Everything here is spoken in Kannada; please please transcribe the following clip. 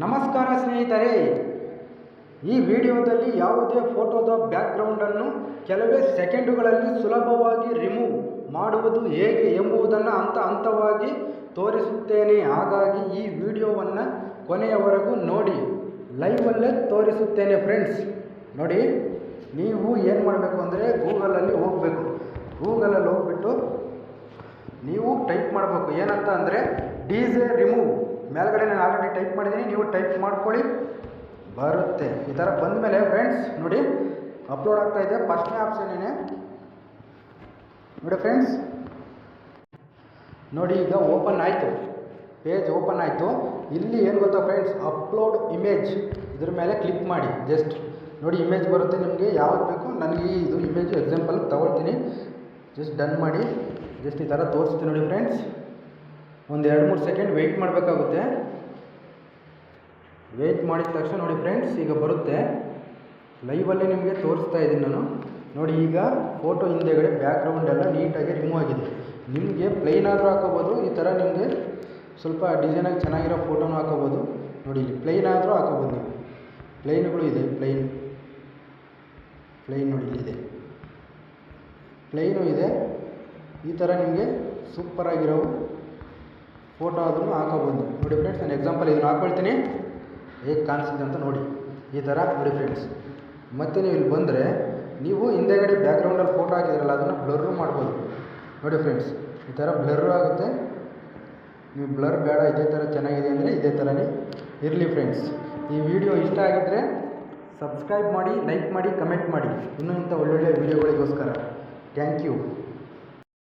ನಮಸ್ಕಾರ ಸ್ನೇಹಿತರೆ, ಈ ವಿಡಿಯೋದಲ್ಲಿ ಯಾವುದೇ ಫೋಟೋದ ಬ್ಯಾಕ್ಗ್ರೌಂಡನ್ನು ಕೆಲವೇ ಸೆಕೆಂಡುಗಳಲ್ಲಿ ಸುಲಭವಾಗಿ ರಿಮೂವ್ ಮಾಡುವುದು ಹೇಗೆ ಎಂಬುದನ್ನು ಹಂತ ಹಂತವಾಗಿ ತೋರಿಸುತ್ತೇನೆ. ಹಾಗಾಗಿ ಈ ವಿಡಿಯೋವನ್ನು ಕೊನೆಯವರೆಗೂ ನೋಡಿ. ಲೈವಲ್ಲೇ ತೋರಿಸುತ್ತೇನೆ ಫ್ರೆಂಡ್ಸ್. ನೋಡಿ, ನೀವು ಏನು ಮಾಡಬೇಕು ಅಂದರೆ ಗೂಗಲಲ್ಲಿ ಹೋಗಬೇಕು. ಗೂಗಲಲ್ಲಿ ಹೋಗ್ಬಿಟ್ಟು ನೀವು ಟೈಪ್ ಮಾಡಬೇಕು. ಏನಂತ ಅಂದರೆ DJ ರಿಮೂವ್. ಮೇಲ್ಗಡೆ ನಾನು ಆಲ್ರೆಡಿ ಟೈಪ್ ಮಾಡಿದ್ದೀನಿ, ನೀವು ಟೈಪ್ ಮಾಡ್ಕೊಳ್ಳಿ, ಬರುತ್ತೆ. ಈ ಥರ ಬಂದ ಮೇಲೆ ಫ್ರೆಂಡ್ಸ್ ನೋಡಿ, ಅಪ್ಲೋಡ್ ಆಗ್ತಾ ಇದೆ. ಫಸ್ಟ್ನೇ ಆಪ್ಷನ್ ಏನೇ ನೋಡಿ ಫ್ರೆಂಡ್ಸ್. ನೋಡಿ, ಈಗ ಓಪನ್ ಆಯಿತು, ಪೇಜ್ ಓಪನ್ ಆಯಿತು. ಇಲ್ಲಿ ಏನು ಗೊತ್ತಾ ಫ್ರೆಂಡ್ಸ್, ಅಪ್ಲೋಡ್ ಇಮೇಜ್, ಇದ್ರ ಮೇಲೆ ಕ್ಲಿಕ್ ಮಾಡಿ. ಜಸ್ಟ್ ನೋಡಿ, ಇಮೇಜ್ ಬರುತ್ತೆ ನಿಮಗೆ ಯಾವ್ದು ಬೇಕು. ನನಗೆ ಇದು ಇಮೇಜ್ ಎಕ್ಸಾಂಪಲ್ ತಗೊಳ್ತೀನಿ. ಜಸ್ಟ್ ಡನ್ ಮಾಡಿ. ಜಸ್ಟ್ ಈ ಥರ ತೋರಿಸ್ತೀನಿ ನೋಡಿ ಫ್ರೆಂಡ್ಸ್. ಒಂದು 2-3 ಸೆಕೆಂಡ್ ವೆಯ್ಟ್ ಮಾಡಬೇಕಾಗುತ್ತೆ. ವೆಯ್ಟ್ ಮಾಡಿದ ತಕ್ಷಣ ನೋಡಿ ಫ್ರೆಂಡ್ಸ್, ಈಗ ಬರುತ್ತೆ. ಲೈವಲ್ಲೇ ನಿಮಗೆ ತೋರಿಸ್ತಾ ಇದ್ದೀನಿ ನಾನು. ನೋಡಿ, ಈಗ ಫೋಟೋ ಹಿಂದೆಗಡೆ ಬ್ಯಾಕ್ಗ್ರೌಂಡ್ ಎಲ್ಲ ನೀಟಾಗಿ ರಿಮೂವ್ ಆಗಿದೆ. ನಿಮಗೆ ಪ್ಲೈನ್ ಆದರೂ ಹಾಕೋಬೋದು, ಈ ಥರ ನಿಮಗೆ ಸ್ವಲ್ಪ ಡಿಸೈನಾಗಿ ಚೆನ್ನಾಗಿರೋ ಫೋಟೋನೂ ಹಾಕೋಬೋದು. ನೋಡಿ, ಇಲ್ಲಿ ಪ್ಲೈನ್ ಆದರೂ ಹಾಕೋಬೋದು ನೀವು. ಪ್ಲೈನ್ಗಳು ಇದೆ, ಪ್ಲೈನ್ ನೋಡಿ ಇಲ್ಲಿದೆ, ಪ್ಲೈನು ಇದೆ. ಈ ಥರ ನಿಮಗೆ ಸೂಪರಾಗಿರೋ ಫೋಟೋ ಅದನ್ನು ಹಾಕೋಬೋದು. ನೋಡಿ ಫ್ರೆಂಡ್ಸ್, ನಾನು ಎಕ್ಸಾಂಪಲ್ ಇದನ್ನು ಹಾಕ್ಕೊಳ್ತೀನಿ, ಹೇಗೆ ಕಾಣಿಸ್ತಿದೆ ಅಂತ ನೋಡಿ. ಈ ಥರ ನೋಡಿ ಫ್ರೆಂಡ್ಸ್. ಮತ್ತು ನೀವು ಇಲ್ಲಿ ಬಂದರೆ ನೀವು ಹಿಂದೆಗಡೆ ಬ್ಯಾಕ್ಗ್ರೌಂಡಲ್ಲಿ ಫೋಟೋ ಹಾಕಿದ್ರಲ್ಲ, ಅದನ್ನು ಬ್ಲರ್ರು ಮಾಡ್ಬೋದು. ನೋಡಿ ಫ್ರೆಂಡ್ಸ್, ಈ ಥರ ಬ್ಲರ್ರು ಆಗುತ್ತೆ. ನೀವು ಬ್ಲರ್ ಬೇಡ, ಇದೇ ಥರ ಚೆನ್ನಾಗಿದೆ ಅಂದರೆ ಇದೇ ಥರನೇ ಇರಲಿ ಫ್ರೆಂಡ್ಸ್. ಈ ವಿಡಿಯೋ ಇಷ್ಟ ಆಗಿದ್ದರೆ ಸಬ್ಸ್ಕ್ರೈಬ್ ಮಾಡಿ, ಲೈಕ್ ಮಾಡಿ, ಕಮೆಂಟ್ ಮಾಡಿ. ಇನ್ನೂ ಇಂಥ ಒಳ್ಳೊಳ್ಳೆ ವಿಡಿಯೋಗಳಿಗೋಸ್ಕರ. Thank you.